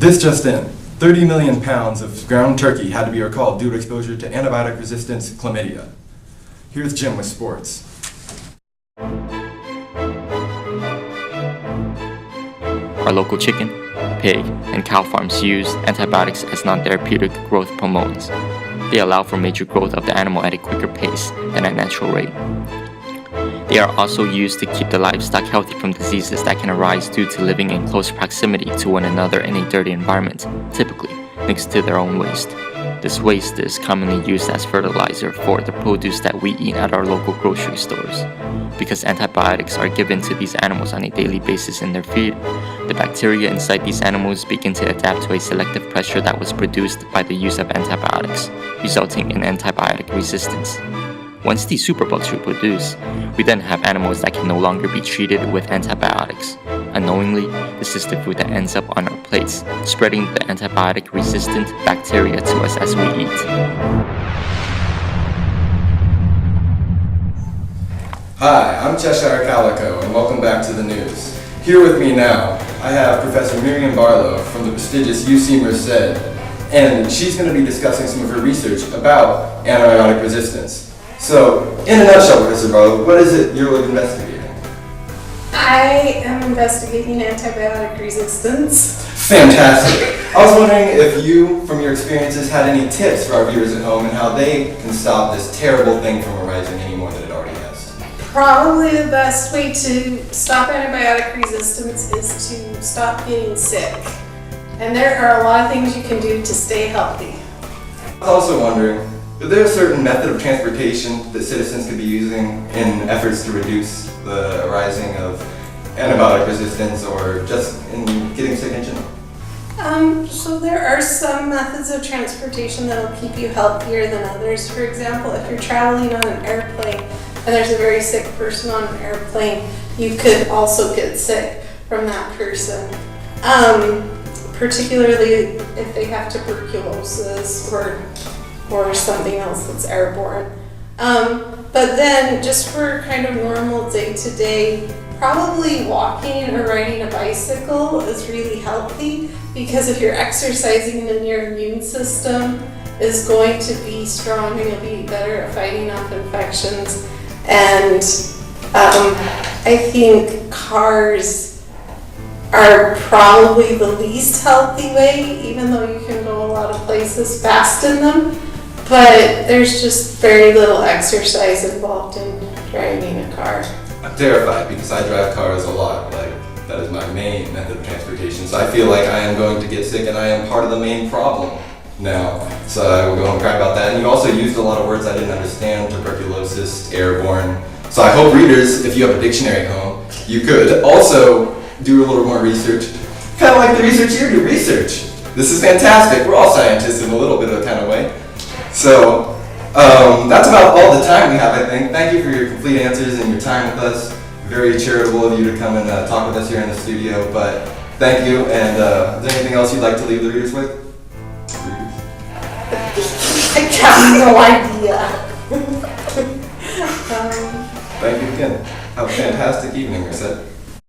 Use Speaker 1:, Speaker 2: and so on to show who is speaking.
Speaker 1: This just in. 30 million pounds of ground turkey had to be recalled due to exposure to antibiotic-resistant chlamydia. Here's Jim with sports.
Speaker 2: Our local chicken, pig, and cow farms use antibiotics as non-therapeutic growth hormones. They allow for major growth of the animal at a quicker pace than at natural rate. They are also used to keep the livestock healthy from diseases that can arise due to living in close proximity to one another in a dirty environment, typically next to their own waste. This waste is commonly used as fertilizer for the produce that we eat at our local grocery stores. Because antibiotics are given to these animals on a daily basis in their feed, the bacteria inside these animals begin to adapt to a selective pressure that was produced by the use of antibiotics, resulting in antibiotic resistance. Once these superbugs reproduce, we then have animals that can no longer be treated with antibiotics. Unknowingly, this is the food that ends up on our plates, spreading the antibiotic-resistant bacteria to us as we eat.
Speaker 1: Hi, I'm Cheshire Calico, and welcome back to the news. Here with me now, I have Professor Miriam Barlow from the prestigious UC Merced, and she's going to be discussing some of her research about antibiotic resistance. So, in a nutshell, Professor Barlow, what is it you're investigating?
Speaker 3: I am investigating antibiotic resistance.
Speaker 1: Fantastic. I was wondering if you, from your experiences, had any tips for our viewers at home and how they can stop this terrible thing from arising any more than it already has.
Speaker 3: Probably the best way to stop antibiotic resistance is to stop getting sick. And there are a lot of things you can do to stay healthy.
Speaker 1: I was also wondering, is there a certain method of transportation that citizens could be using in efforts to reduce the arising of antibiotic resistance or just in getting sick in general?
Speaker 3: So there are some methods of transportation that will keep you healthier than others. For example, if you're traveling on an airplane and there's a very sick person on an airplane, you could also get sick from that person. Particularly if they have tuberculosis or something else that's airborne. But then just for kind of normal day-to-day, probably walking or riding a bicycle is really healthy, because if you're exercising then your immune system is going to be strong and you'll be better at fighting off infections. And I think cars are probably the least healthy way, even though you can go a lot of places fast in them. But there's just very little exercise involved in driving a car.
Speaker 1: I'm terrified because I drive cars a lot. That is my main method of transportation. So I feel like I am going to get sick and I am part of the main problem now. So I will go and cry about that. And you also used a lot of words I didn't understand: tuberculosis, airborne. So I hope readers, if you have a dictionary at home, you could also do a little more research. Kind of like the research you do, research. This is fantastic. We're all scientists in a little bit of a kind of way. So that's about all the time we have, I think. Thank you for your complete answers and your time with us. Very charitable of you to come and talk with us here in the studio. But thank you. And is there anything else you'd like to leave the readers with?
Speaker 3: I have no idea.
Speaker 1: Thank you again. Have a fantastic evening, Merced.